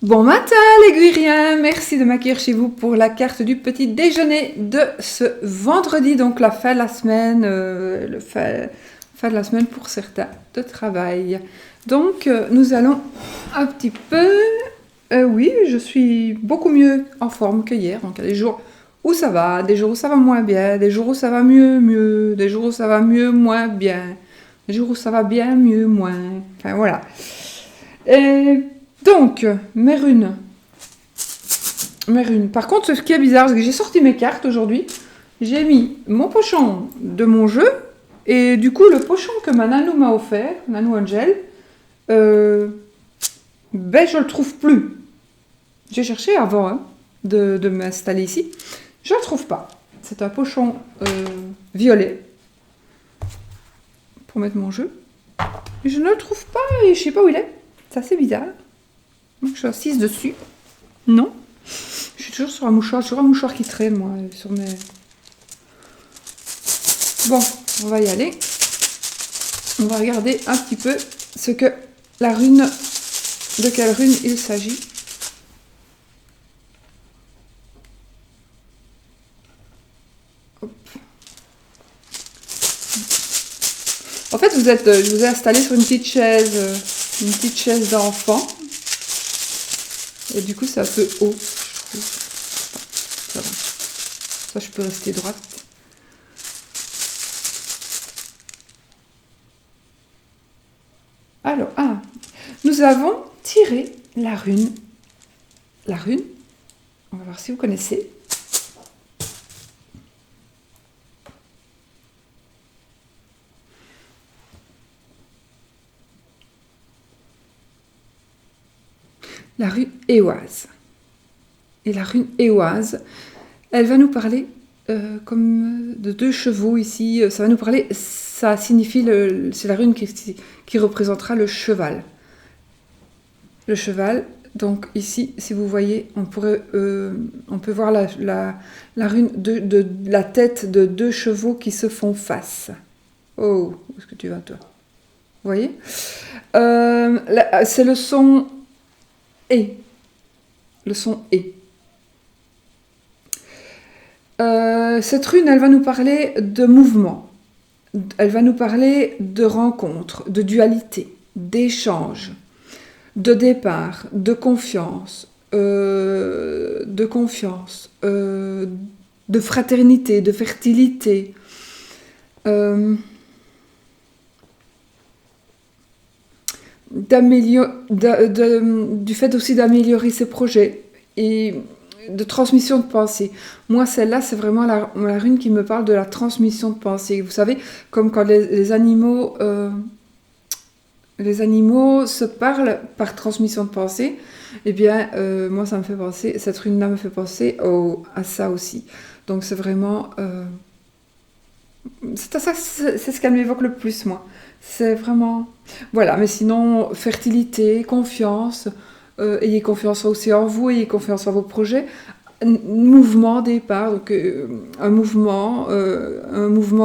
Bon matin les Guiriens, merci de m'accueillir chez vous pour la carte du petit déjeuner de ce vendredi, donc la fin de la semaine, fin de la semaine pour certains de travail. Donc nous allons un petit peu, oui, je suis beaucoup mieux en forme que hier, donc il y a des jours où ça va, des jours où ça va moins bien, des jours où ça va mieux, des jours où ça va mieux, moins bien, des jours où ça va bien, mieux, moins, enfin voilà. Et donc, mes runes. Mes runes. Par contre, ce qui est bizarre, c'est que j'ai sorti mes cartes aujourd'hui. J'ai mis mon pochon de mon jeu. Et du coup, le pochon que ma nanou m'a offert, Nanou Angel, ben je le trouve plus. J'ai cherché avant de m'installer ici. Je le trouve pas. C'est un pochon violet pour mettre mon jeu. Et je ne le trouve pas et je sais pas où il est. C'est assez bizarre. Donc je suis assise dessus. Non. Je suis toujours sur un mouchoir. Sur un mouchoir qui traîne, moi, sur mes... Bon, on va y aller. On va regarder un petit peu ce que la rune... De quelle rune il s'agit. Hop. En fait, je vous ai installé sur une petite chaise d'enfant. Et du coup, c'est un peu haut, je trouve. Ça va. Ça, je peux rester droite. Alors, nous avons tiré la rune. La rune, on va voir si vous connaissez. La rune Éoise. Et la rune Éoise, elle va nous parler comme de deux chevaux ici. Ça va nous parler, ça signifie, c'est la rune qui représentera le cheval. Le cheval, donc ici, si vous voyez, on peut voir la rune de la tête de deux chevaux qui se font face. Oh, où est-ce que tu vas toi? Vous voyez c'est le son et. Le son et. Cette rune, elle va nous parler de mouvement. Elle va nous parler de rencontre, de dualité, d'échange, de départ, de confiance, de fraternité, de fertilité. Du fait aussi d'améliorer ses projets et de transmission de pensée. Moi, celle-là, c'est vraiment la rune qui me parle de la transmission de pensée. Vous savez, comme quand les animaux se parlent par transmission de pensée, eh bien, moi, ça me fait penser, cette rune-là me fait penser à ça aussi. Donc, c'est vraiment... c'est ce qu'elle m'évoque le plus, moi. C'est vraiment... Voilà, mais sinon, fertilité, confiance, ayez confiance aussi en vous, ayez confiance en vos projets. Mouvement, départ, donc un mouvement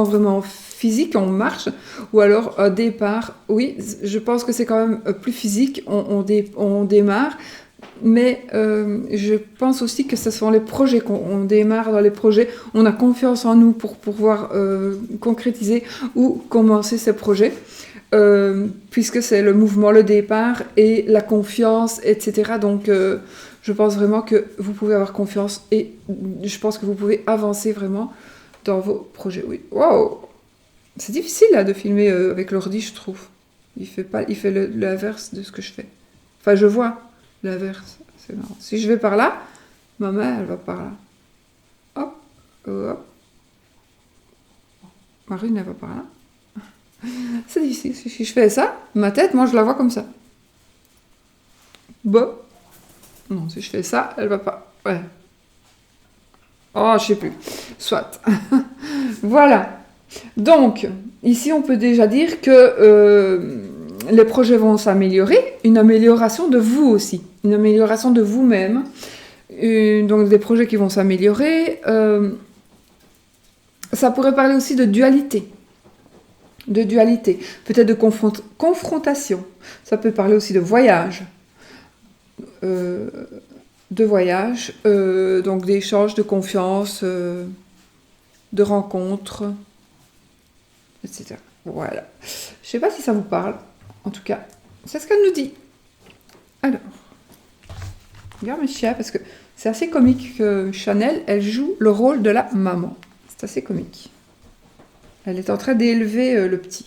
vraiment physique, on marche, ou alors un départ, oui, je pense que c'est quand même plus physique, on démarre, mais je pense aussi que ce sont les projets qu'on démarre dans les projets, on a confiance en nous pour pouvoir concrétiser ou commencer ces projets. Puisque c'est le mouvement, le départ et la confiance, etc. Donc, je pense vraiment que vous pouvez avoir confiance et je pense que vous pouvez avancer vraiment dans vos projets. Oui, waouh, c'est difficile là de filmer avec l'ordi, je trouve. Il fait l'inverse de ce que je fais. Enfin, je vois l'inverse. C'est marrant. Si je vais par là, ma main, elle va par là. Hop, hop. Ma rune, elle va par là. C'est difficile. Si je fais ça, ma tête, moi, je la vois comme ça. Bon. Non, si je fais ça, elle va pas. Ouais. Oh, je sais plus. Soit. Voilà. Donc, ici, on peut déjà dire que les projets vont s'améliorer. Une amélioration de vous aussi. Une amélioration de vous-même. Donc, des projets qui vont s'améliorer. Ça pourrait parler aussi de dualité. Peut-être de confrontation. Ça peut parler aussi de voyage. de voyage, donc d'échanges, de confiance, de rencontres, etc. Voilà. Je sais pas si ça vous parle. En tout cas, c'est ce qu'elle nous dit. Alors, regarde mes chiens, parce que c'est assez comique que Chanel, elle joue le rôle de la maman. C'est assez comique. Elle est en train d'élever le petit.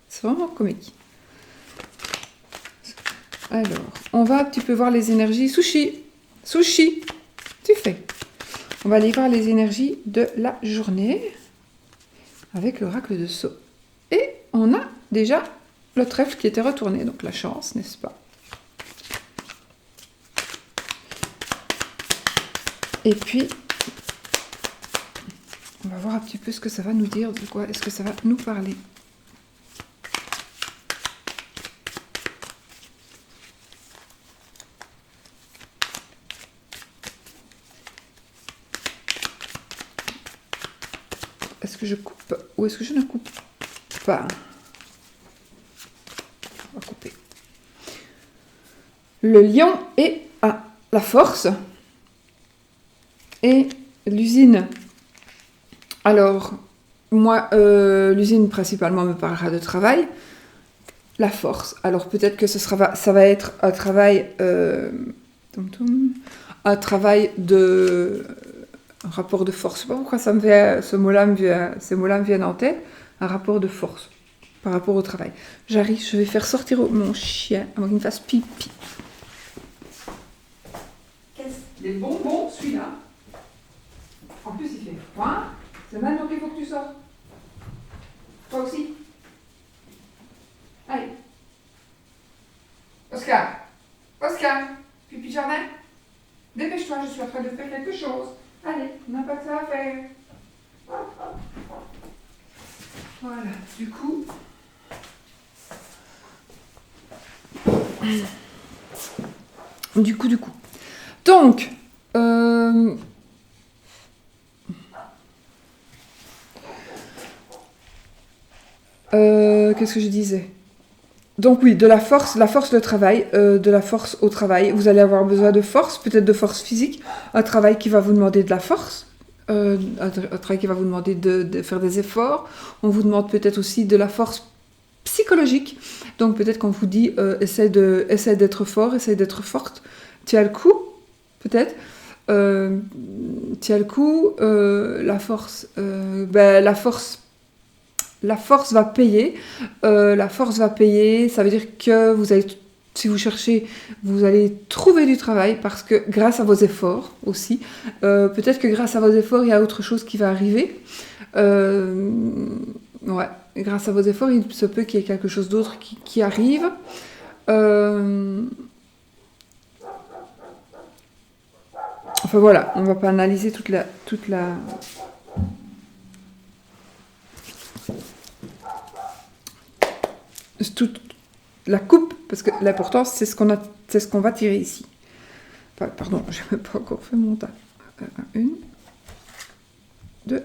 C'est vraiment comique. Alors, on va un petit peu voir les énergies. Sushi, tu fais. On va aller voir les énergies de la journée avec l'oracle de Sceaux. Et on a déjà le trèfle qui était retourné, donc la chance, n'est-ce pas? Et puis, on va voir un petit peu ce que ça va nous dire, de quoi est-ce que ça va nous parler. Est-ce que je coupe ou est-ce que je ne coupe pas? On va couper. Le lion est à la force et l'usine. Alors, moi, l'usine principalement me parlera de travail. La force. Alors peut-être que ça va être un travail, un travail de un rapport de force. Je sais pas pourquoi ça me vient, ces mots-là me viennent en tête. Un rapport de force par rapport au travail. J'arrive, je vais faire sortir mon chien avant qu'il me fasse pipi. Les bonbons, celui-là. En plus, il fait froid. C'est maintenant qu'il faut que tu sortes. Toi aussi. Allez. Oscar. Pipi de jardin. Dépêche-toi, je suis en train de faire quelque chose. Allez, on n'a pas que ça à faire. Voilà, du coup. Donc, qu'est-ce que je disais? Donc oui, de la force, le travail, de la force au travail. Vous allez avoir besoin de force, peut-être de force physique, un travail qui va vous demander de la force, un travail qui va vous demander de faire des efforts. On vous demande peut-être aussi de la force psychologique. Donc peut-être qu'on vous dit, essaie d'être fort, essaie d'être forte. Tiens le coup, peut-être. Tiens le coup, la force, la force va payer. Ça veut dire que vous allez, si vous cherchez, vous allez trouver du travail parce que grâce à vos efforts aussi, peut-être que grâce à vos efforts, il y a autre chose qui va arriver. Ouais, grâce à vos efforts, il se peut qu'il y ait quelque chose d'autre qui arrive. Enfin voilà, on ne va pas analyser toute la coupe, parce que l'important, c'est ce qu'on va tirer ici. Enfin, pardon, je n'ai même pas encore fait mon tas. 1, 2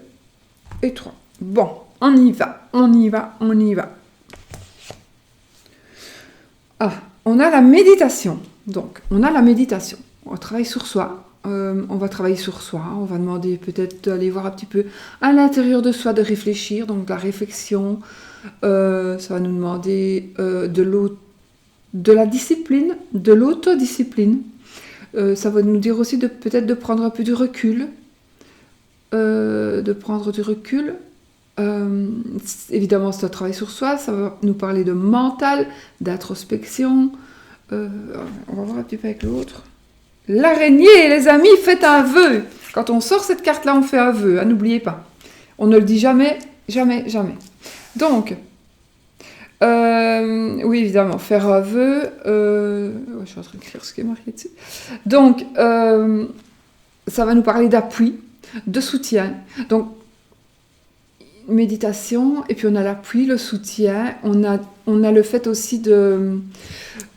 et 3. Bon, on y va. Ah, on a la méditation. Donc, on travaille sur soi. On va travailler sur soi. On va demander peut-être d'aller voir un petit peu à l'intérieur de soi, de réfléchir. Donc, la réflexion, ça va nous demander de la discipline, de l'autodiscipline. Ça va nous dire aussi peut-être de prendre un peu du recul. Évidemment, c'est un travail sur soi. Ça va nous parler de mental, d'introspection. On va voir un petit peu avec l'autre. L'araignée, les amis, faites un vœu. Quand on sort cette carte-là, on fait un vœu. Hein, n'oubliez pas. On ne le dit jamais. Donc, oui, évidemment, faire un vœu. Je suis en train d'écrire ce qui est marqué dessus. Donc, ça va nous parler d'appui, de soutien. Donc, méditation, et puis on a l'appui, le soutien. On a le fait aussi de...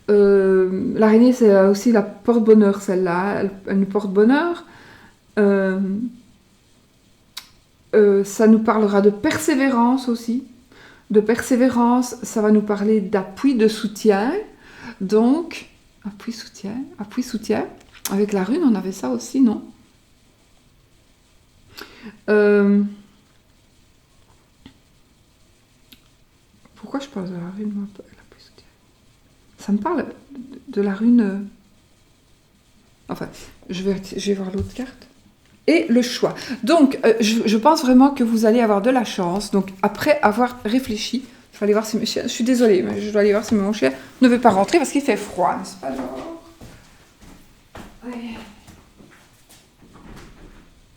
l'araignée, c'est aussi la porte-bonheur, celle-là. Elle nous porte bonheur. Ça nous parlera de persévérance aussi. Ça va nous parler d'appui, de soutien. Donc, Appui, soutien. Appui, soutien. Avec la rune, on avait ça aussi, non? Pourquoi je parle de la rune, moi, l'appui, soutien? Ça me parle de la rune... Enfin, je vais voir l'autre carte. Et le choix. Donc, je pense vraiment que vous allez avoir de la chance. Donc, après avoir réfléchi, je vais aller voir si mes chiens... Je suis désolée, mais je dois aller voir si mon chien ne veut pas rentrer parce qu'il fait froid, n'est-ce pas, genre? Allez.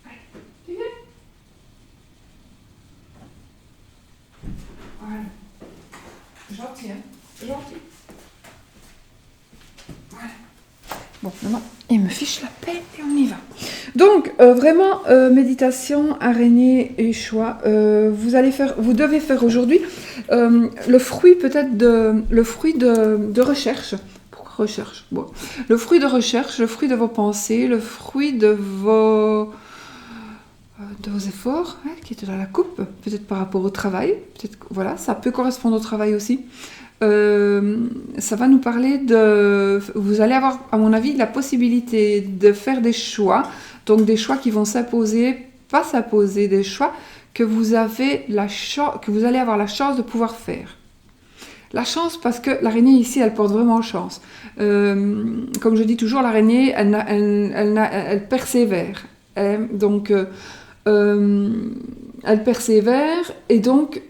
Allez, tu viens? Voilà. Gentil, hein? Gentil. Voilà. Bon, maintenant, il me fiche la paix et on y va. Donc, vraiment, méditation, araignée et choix. Vous devez faire aujourd'hui le fruit peut-être de recherche. Pourquoi recherche? Bon. Le fruit de recherche, le fruit de vos pensées, le fruit de vos efforts, hein, qui est dans la coupe, peut-être par rapport au travail. Peut-être, voilà, ça peut correspondre au travail aussi. Ça va nous parler de... Vous allez avoir, à mon avis, la possibilité de faire des choix, donc des choix qui vont s'imposer, pas s'imposer, des choix que vous allez avoir la chance de pouvoir faire. La chance, parce que l'araignée ici, elle porte vraiment chance. Comme je dis toujours, l'araignée, elle persévère. Donc, elle persévère, et donc,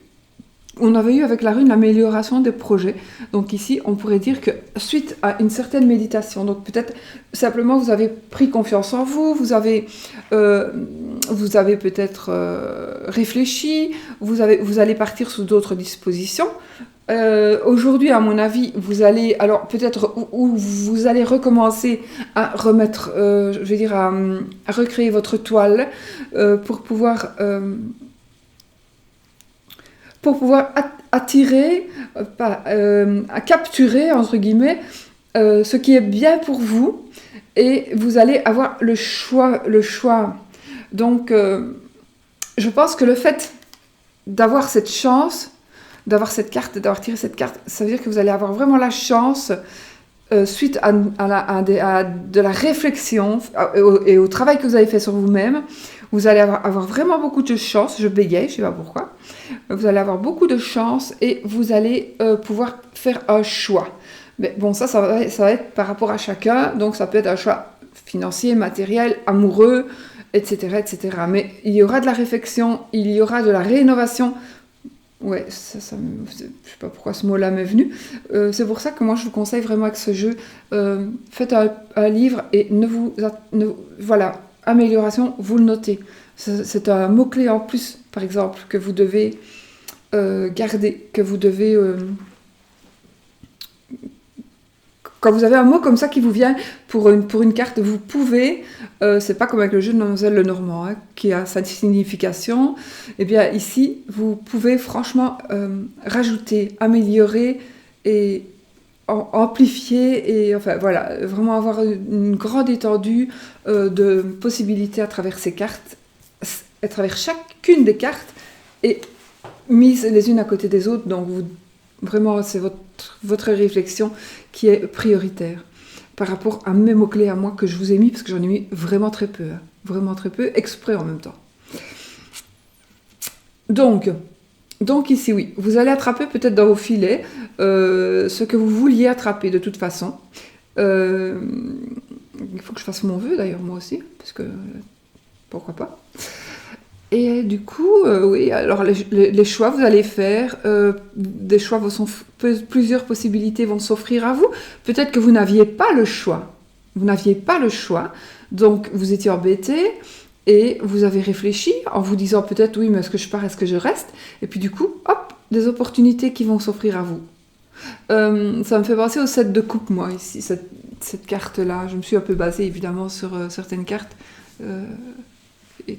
on avait eu avec la rune l'amélioration des projets. Donc ici, on pourrait dire que suite à une certaine méditation, donc peut-être simplement vous avez pris confiance en vous, vous avez peut-être réfléchi, vous allez partir sous d'autres dispositions. Aujourd'hui, à mon avis, vous allez, alors peut-être, ou vous allez recommencer à remettre, à recréer votre toile pour pouvoir attirer, à capturer, entre guillemets, ce qui est bien pour vous, et vous allez avoir le choix. Donc, je pense que le fait d'avoir cette chance, d'avoir cette carte, d'avoir tiré cette carte, ça veut dire que vous allez avoir vraiment la chance, suite à de la réflexion et au travail que vous avez fait sur vous-même, vous allez avoir vraiment beaucoup de chance. Je bégaye, je ne sais pas pourquoi. Vous allez avoir beaucoup de chance et vous allez pouvoir faire un choix. Mais bon, ça va être par rapport à chacun. Donc, ça peut être un choix financier, matériel, amoureux, etc., etc. Mais il y aura de la réflexion, il y aura de la rénovation. Ouais, je sais pas pourquoi ce mot-là m'est venu. C'est pour ça que moi, je vous conseille vraiment avec ce jeu, faites un livre et voilà, amélioration, vous le notez. C'est un mot-clé en plus, par exemple, que vous devez garder, que vous devez... quand vous avez un mot comme ça qui vous vient pour une carte, vous pouvez, c'est pas comme avec le jeu de Mademoiselle Lenormand, hein, qui a sa signification, et bien ici, vous pouvez franchement rajouter, améliorer et amplifier, et enfin voilà, vraiment avoir une grande étendue de possibilités à travers ces cartes, à travers chacune des cartes, et mises les unes à côté des autres, donc vraiment c'est votre réflexion qui est prioritaire par rapport à mes mots-clés à moi que je vous ai mis, parce que j'en ai mis vraiment très peu, exprès en même temps. Donc ici, oui, vous allez attraper peut-être dans vos filets ce que vous vouliez attraper de toute façon. Il faut que je fasse mon vœu d'ailleurs, moi aussi, parce que pourquoi pas. Et du coup, oui, alors les choix, vous allez faire, des choix, plusieurs possibilités vont s'offrir à vous. Peut-être que vous n'aviez pas le choix. Donc vous étiez embêté et vous avez réfléchi en vous disant peut-être, oui, mais est-ce que je pars, est-ce que je reste? Et puis du coup, hop, des opportunités qui vont s'offrir à vous. Ça me fait penser au 7 de coupe, moi, ici, cette carte-là. Je me suis un peu basée, évidemment, sur certaines cartes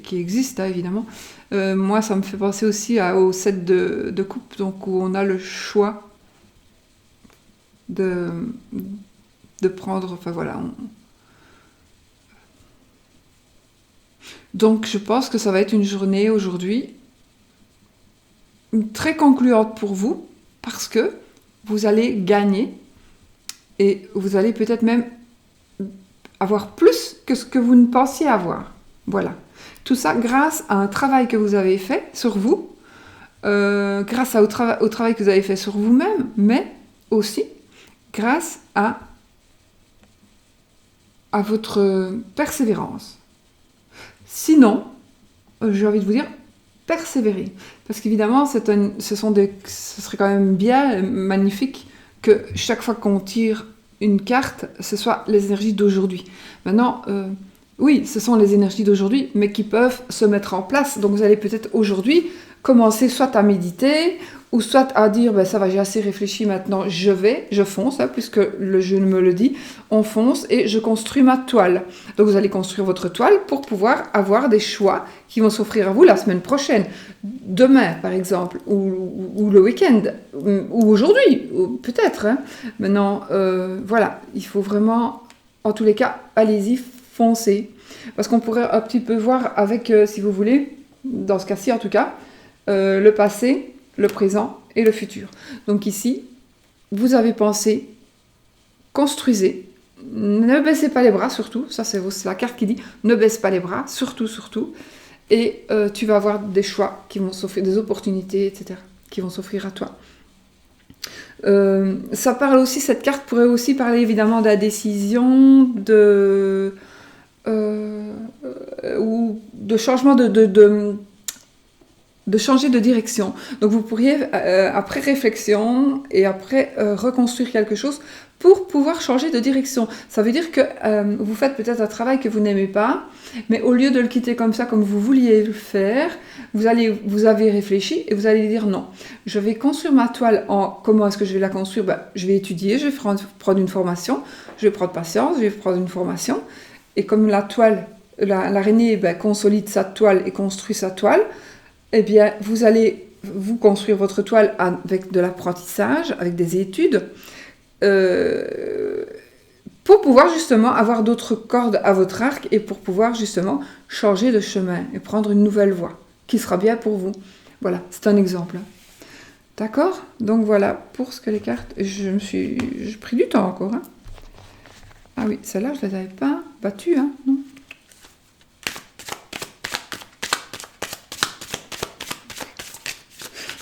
qui existent, hein, évidemment. Moi, ça me fait penser aussi au 7 de coupe, donc où on a le choix de prendre... Enfin, voilà. Donc, je pense que ça va être une journée, aujourd'hui, très concluante pour vous, parce que vous allez gagner et vous allez peut-être même avoir plus que ce que vous ne pensiez avoir. Voilà. Tout ça grâce à un travail que vous avez fait sur vous, grâce au travail que vous avez fait sur vous-même, mais aussi grâce à votre persévérance. Sinon, j'ai envie de vous dire, persévérer. Parce qu'évidemment, ce serait quand même bien magnifique que chaque fois qu'on tire une carte, ce soit les énergies d'aujourd'hui. Maintenant, oui, ce sont les énergies d'aujourd'hui, mais qui peuvent se mettre en place. Donc vous allez peut-être aujourd'hui commencer soit à méditer, ou soit à dire, ben, ça va, j'ai assez réfléchi maintenant, je fonce, hein, puisque le jeu me le dit, on fonce et je construis ma toile. Donc vous allez construire votre toile pour pouvoir avoir des choix qui vont s'offrir à vous la semaine prochaine, demain par exemple, ou le week-end, ou aujourd'hui, peut-être. Hein. Maintenant, voilà, il faut vraiment, en tous les cas, allez-y, foncez. Parce qu'on pourrait un petit peu voir avec, si vous voulez, dans ce cas-ci en tout cas, le passé, le présent et le futur. Donc ici, vous avez pensé, construisez, ne baissez pas les bras surtout, ça c'est la carte qui dit, ne baisse pas les bras, surtout, et tu vas avoir des choix qui vont s'offrir, des opportunités, etc., qui vont s'offrir à toi. Ça parle aussi, cette carte pourrait aussi parler évidemment de la décision, ou de changement de changer de direction. Donc vous pourriez, après réflexion et après reconstruire quelque chose pour pouvoir changer de direction. Ça veut dire que vous faites peut-être un travail que vous n'aimez pas, mais au lieu de le quitter comme ça, comme vous vouliez le faire, vous avez réfléchi et vous allez dire non. Je vais construire ma toile comment est-ce que je vais la construire? Je vais étudier, je vais prendre une formation, je vais prendre patience, je vais prendre une formation. Et comme la toile, l'araignée consolide sa toile et construit sa toile, eh bien, vous allez vous construire votre toile avec de l'apprentissage, avec des études, pour pouvoir justement avoir d'autres cordes à votre arc et pour pouvoir justement changer de chemin et prendre une nouvelle voie qui sera bien pour vous. Voilà, c'est un exemple. D'accord? Donc voilà, pour ce que les cartes, j'ai pris du temps encore. Hein. Ah oui, celle-là, je ne les avais pas battues, hein, non?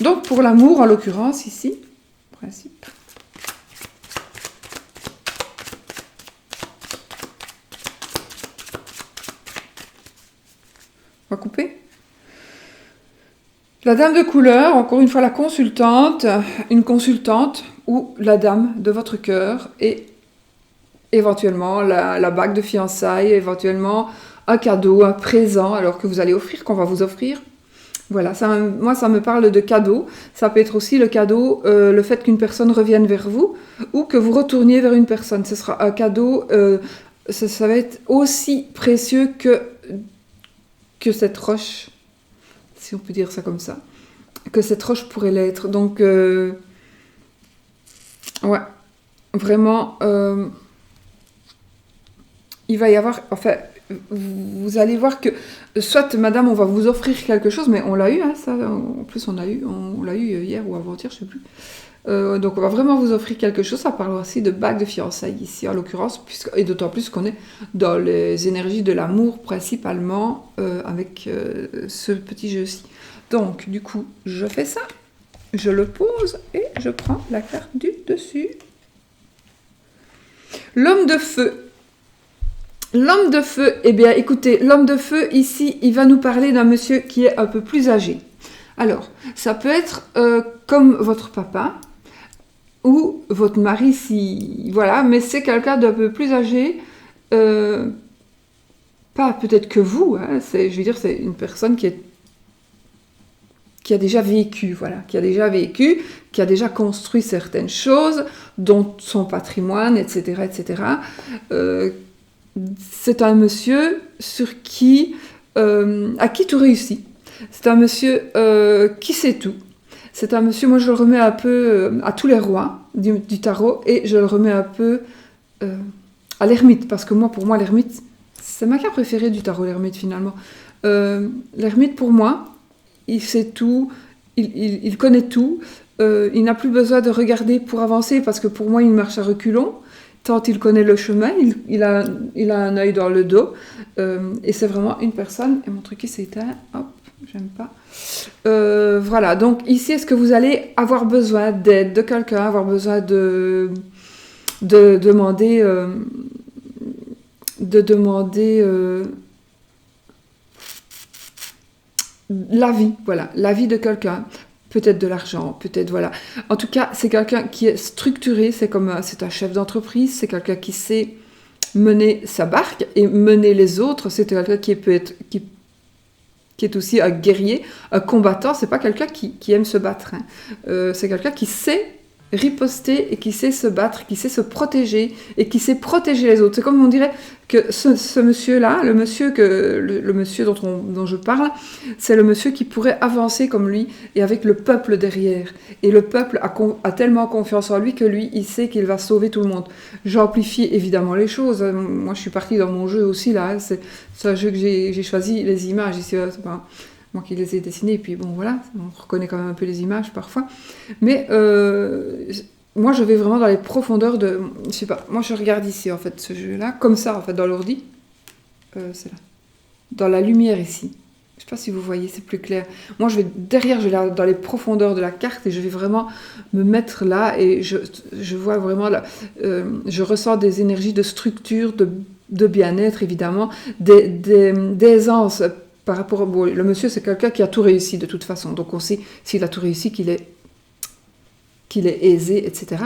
Donc, pour l'amour, en l'occurrence, ici, principe. On va couper. La dame de couleur, encore une fois, la consultante, une consultante ou la dame de votre cœur et éventuellement la bague de fiançailles, éventuellement un cadeau, un présent, alors que vous allez offrir, qu'on va vous offrir. Voilà, moi ça me parle de cadeau. Ça peut être aussi le cadeau, le fait qu'une personne revienne vers vous ou que vous retourniez vers une personne. Ce sera un cadeau, ça va être aussi précieux que cette roche, si on peut dire ça comme ça, que cette roche pourrait l'être. Donc, ouais, vraiment, il va y avoir, enfin, vous allez voir que soit madame, on va vous offrir quelque chose, mais on l'a eu, hein, ça, en plus on l'a eu hier ou avant-hier, je sais plus. Donc on va vraiment vous offrir quelque chose. Ça parle aussi de bague de fiançailles ici en l'occurrence, et d'autant plus qu'on est dans les énergies de l'amour principalement avec ce petit jeu-ci. Donc du coup je fais ça, je le pose et je prends la carte du dessus. L'homme de feu. L'homme de feu, eh bien écoutez, l'homme de feu ici, il va nous parler d'un monsieur qui est un peu plus âgé. Alors, ça peut être comme votre papa ou votre mari, si voilà, mais c'est quelqu'un d'un peu plus âgé, pas peut-être que vous, hein, je veux dire, c'est une personne qui a déjà vécu, voilà, qui a déjà construit certaines choses, dont son patrimoine, etc., etc. C'est un monsieur à qui tout réussit. C'est un monsieur qui sait tout. C'est un monsieur, moi je le remets un peu à tous les rois du tarot et je le remets un peu à l'ermite, parce que pour moi l'ermite, c'est ma carte préférée du tarot, l'ermite finalement. L'ermite pour moi, il sait tout, il connaît tout, il n'a plus besoin de regarder pour avancer, parce que pour moi il marche à reculons. tant il connaît le chemin, il a un œil dans le dos, et c'est vraiment une personne, et mon truc il s'est éteint, hop, j'aime pas. Voilà, donc ici, est-ce que vous allez avoir besoin d'aide de quelqu'un, avoir besoin de demander, l'avis, voilà, l'avis de quelqu'un, peut-être de l'argent, peut-être, voilà. En tout cas, c'est quelqu'un qui est structuré, c'est un chef d'entreprise, c'est quelqu'un qui sait mener sa barque et mener les autres, c'est quelqu'un qui est aussi un guerrier, un combattant, c'est pas quelqu'un qui aime se battre, hein. C'est quelqu'un qui sait riposter et qui sait se battre, qui sait se protéger et qui sait protéger les autres. C'est comme on dirait que ce monsieur-là, le monsieur dont je parle, c'est le monsieur qui pourrait avancer comme lui et avec le peuple derrière. Et le peuple a tellement confiance en lui que lui, il sait qu'il va sauver tout le monde. J'amplifie évidemment les choses. Moi, je suis partie dans mon jeu aussi, là. C'est un jeu que j'ai choisi, les images. Ici, c'est pas moi qui les ai dessinées, et puis bon, voilà, on reconnaît quand même un peu les images parfois. Mais moi, je vais vraiment dans les profondeurs de... Je sais pas, moi je regarde ici, en fait, ce jeu-là, comme ça, en fait, dans l'ordi. C'est là. Dans la lumière, ici. Je sais pas si vous voyez, c'est plus clair. Moi, je vais dans les profondeurs de la carte, et je vais vraiment me mettre là, et je vois vraiment là... je ressens des énergies de structure, de bien-être, évidemment, d'aisance. Par rapport le monsieur, c'est quelqu'un qui a tout réussi de toute façon. Donc on sait s'il a tout réussi, qu'il est aisé, etc.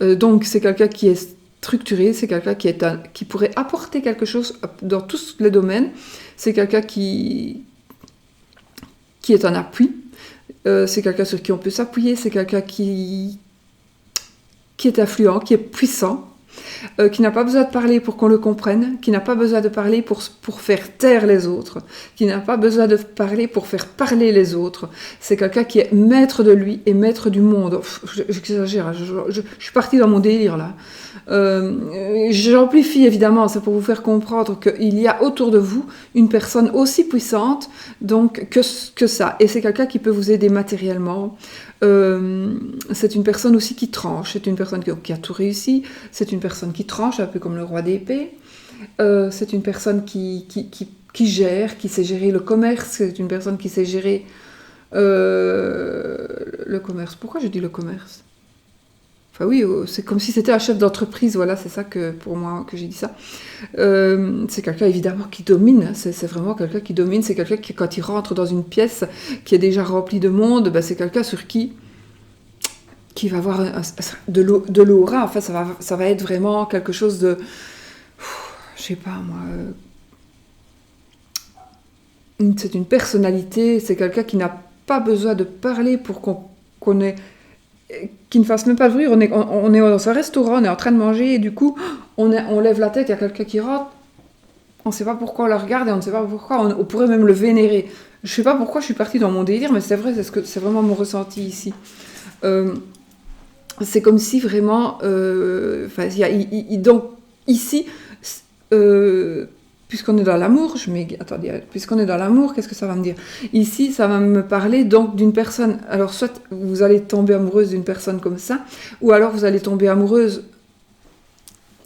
Donc c'est quelqu'un qui est structuré, c'est quelqu'un qui pourrait apporter quelque chose dans tous les domaines. C'est quelqu'un qui est un appui. C'est quelqu'un sur qui on peut s'appuyer. C'est quelqu'un qui est influent, qui est puissant. Qui n'a pas besoin de parler pour qu'on le comprenne, qui n'a pas besoin de parler pour faire taire les autres, qui n'a pas besoin de parler pour faire parler les autres. C'est quelqu'un qui est maître de lui et maître du monde. J'exagère, je suis partie dans mon délire là. J'amplifie évidemment, c'est pour vous faire comprendre qu'il y a autour de vous une personne aussi puissante donc, que ça. Et c'est quelqu'un qui peut vous aider matériellement. C'est une personne aussi qui tranche, c'est une personne qui a tout réussi, c'est une personne qui tranche, un peu comme le roi d'épée, c'est une personne qui gère, qui sait gérer le commerce, c'est une personne qui sait gérer le commerce. Pourquoi je dis le commerce ? Enfin oui, c'est comme si c'était un chef d'entreprise, voilà, c'est ça que pour moi que j'ai dit ça. C'est quelqu'un évidemment qui domine, c'est vraiment quelqu'un qui domine, c'est quelqu'un qui quand il rentre dans une pièce qui est déjà remplie de monde, ben, c'est quelqu'un sur qui va avoir de l'aura, enfin ça va être vraiment quelque chose de, je sais pas moi, c'est une personnalité, c'est quelqu'un qui n'a pas besoin de parler pour qu'on ait... qui ne fasse même pas de bruit, on est dans un restaurant, on est en train de manger, et du coup, on lève la tête, il y a quelqu'un qui rentre, on ne sait pas pourquoi on le regarde, et on ne sait pas pourquoi, on pourrait même le vénérer. Je ne sais pas pourquoi je suis partie dans mon délire, mais c'est vrai, c'est vraiment mon ressenti ici. C'est comme si vraiment... donc, ici... puisqu'on est dans l'amour, puisqu'on est dans l'amour, qu'est-ce que ça va me dire ? Ici, ça va me parler donc d'une personne. Alors, soit vous allez tomber amoureuse d'une personne comme ça, ou alors vous allez tomber amoureuse.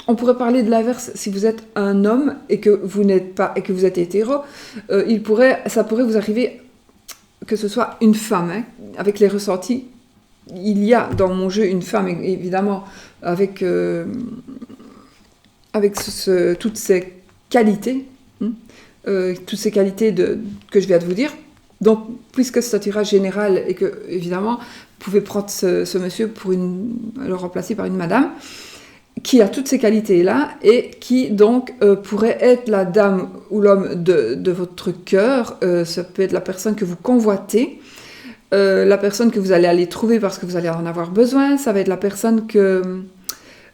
On pourrait parler de l'inverse. Si vous êtes un homme et que vous n'êtes pas et que vous êtes hétéro, ça pourrait vous arriver que ce soit une femme, hein, avec les ressentis. Il y a dans mon jeu une femme, évidemment, avec toutes ces qualités, toutes ces qualités que je viens de vous dire. Donc, puisque c'est un tirage général et que, évidemment, vous pouvez prendre ce monsieur pour le remplacer par une madame qui a toutes ces qualités-là et qui, donc, pourrait être la dame ou l'homme de votre cœur. Ça peut être la personne que vous convoitez, la personne que vous allez aller trouver parce que vous allez en avoir besoin. Ça va être la personne qui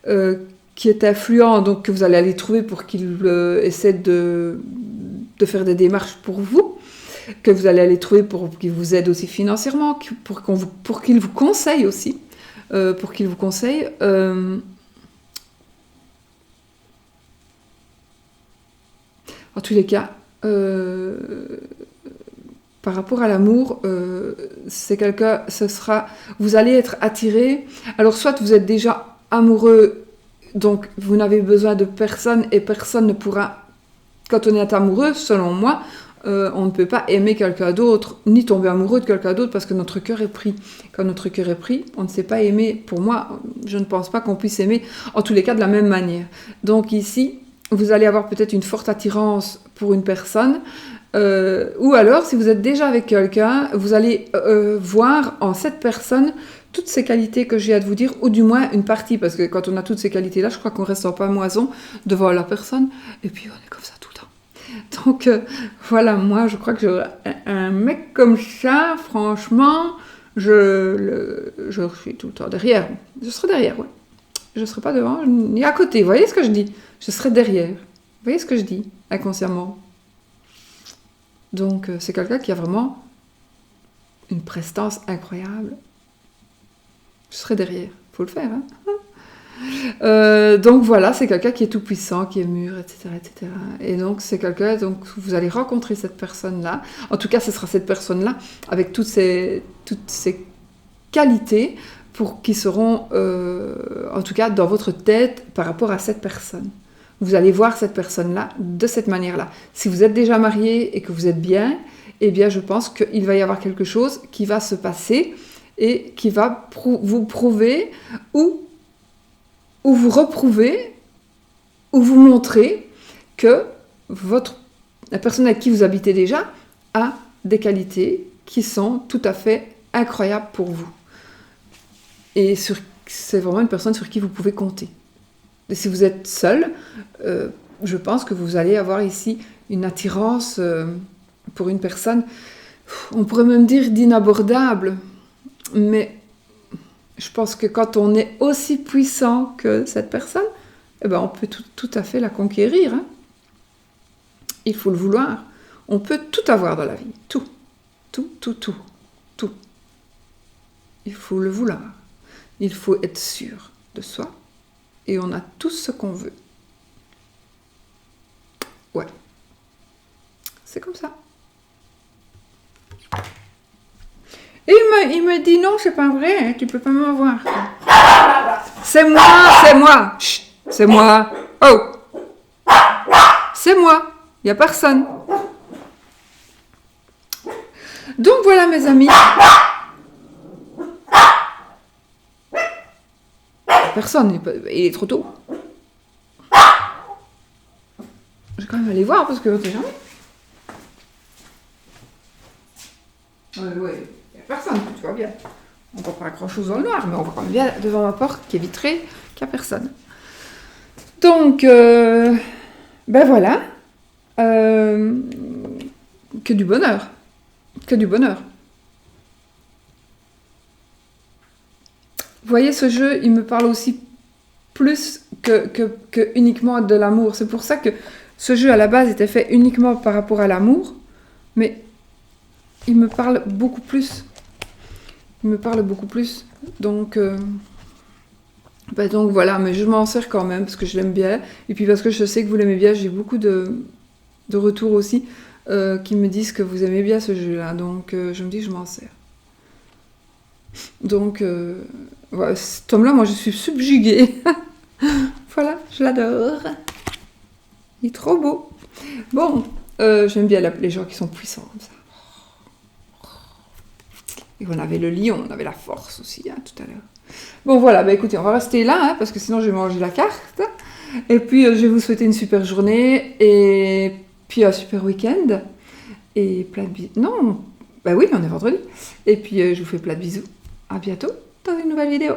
est influent, donc que vous allez aller trouver pour qu'il essaie de faire des démarches pour vous, que vous allez aller trouver pour qu'il vous aide aussi financièrement, pour qu'il vous conseille aussi, pour qu'il vous conseille. En tous les cas, par rapport à l'amour, c'est vous allez être attiré. Alors soit vous êtes déjà amoureux Donc, vous n'avez besoin de personne et personne ne pourra... Quand on est amoureux, selon moi, on ne peut pas aimer quelqu'un d'autre, ni tomber amoureux de quelqu'un d'autre parce que notre cœur est pris. Quand notre cœur est pris, on ne sait pas aimer. Pour moi, je ne pense pas qu'on puisse aimer, en tous les cas, de la même manière. Donc ici, vous allez avoir peut-être une forte attirance pour une personne, ou alors, si vous êtes déjà avec quelqu'un, vous allez voir en cette personne toutes ces qualités que j'ai à vous dire, ou du moins une partie, parce que quand on a toutes ces qualités-là, je crois qu'on reste en pamoison devant la personne, et puis on est comme ça tout le temps. Donc voilà, moi je crois que j'aurais un mec comme ça, franchement, je suis tout le temps derrière. Je serai derrière, ouais. Je ne serai pas devant, ni à côté. Vous voyez ce que je dis? Je serai derrière. Vous voyez ce que je dis, inconsciemment? Donc c'est quelqu'un qui a vraiment une prestance incroyable. Je serai derrière. Faut le faire, hein. Donc voilà, c'est quelqu'un qui est tout puissant, qui est mûr, etc., etc. Et donc c'est quelqu'un, donc vous allez rencontrer cette personne-là. En tout cas, ce sera cette personne-là avec toutes ces qualités qui seront, en tout cas, dans votre tête par rapport à cette personne. Vous allez voir cette personne-là de cette manière-là. Si vous êtes déjà marié et que vous êtes bien, eh bien, je pense qu'il va y avoir quelque chose qui va se passer et qui va vous prouver ou vous reprouver, ou vous montrer que la personne avec qui vous habitez déjà a des qualités qui sont tout à fait incroyables pour vous. Et c'est vraiment une personne sur qui vous pouvez compter. Et si vous êtes seul, je pense que vous allez avoir ici une attirance pour une personne, on pourrait même dire d'inabordable, mais je pense que quand on est aussi puissant que cette personne, eh ben on peut tout à fait la conquérir. Hein. Il faut le vouloir. On peut tout avoir dans la vie. Tout. Il faut le vouloir. Il faut être sûr de soi. Et on a tout ce qu'on veut. Ouais. C'est comme ça. Et il me dit non, c'est pas vrai, hein, tu peux pas m'avoir. C'est moi. Chut, c'est moi. Oh. C'est moi. Il n'y a personne. Donc voilà mes amis. Personne, il est trop tôt. Je vais quand même aller voir parce que on sait jamais. Ouais. Personne, tu vois bien. On ne voit pas grand-chose dans le noir, mais on voit quand même bien devant ma porte qui est vitrée qu'il n'y a personne. Donc, ben voilà. Que du bonheur. Que du bonheur. Vous voyez, ce jeu, il me parle aussi plus que uniquement de l'amour. C'est pour ça que ce jeu, à la base, était fait uniquement par rapport à l'amour, mais il me parle beaucoup plus. Donc voilà, mais je m'en sers quand même parce que je l'aime bien. Et puis parce que je sais que vous l'aimez bien, j'ai beaucoup de retours aussi qui me disent que vous aimez bien ce jeu-là. Donc je me dis que je m'en sers. Donc voilà, cet homme-là, moi je suis subjuguée. Voilà, je l'adore. Il est trop beau. Bon, j'aime bien les gens qui sont puissants comme ça. Et on avait le lion, on avait la force aussi, hein, tout à l'heure. Bon, voilà, bah écoutez, on va rester là, hein, parce que sinon je vais manger la carte. Et puis, je vais vous souhaiter une super journée, et puis un super week-end. Et plein de bisous. Non, bah oui, on est vendredi. Et puis, je vous fais plein de bisous. À bientôt dans une nouvelle vidéo.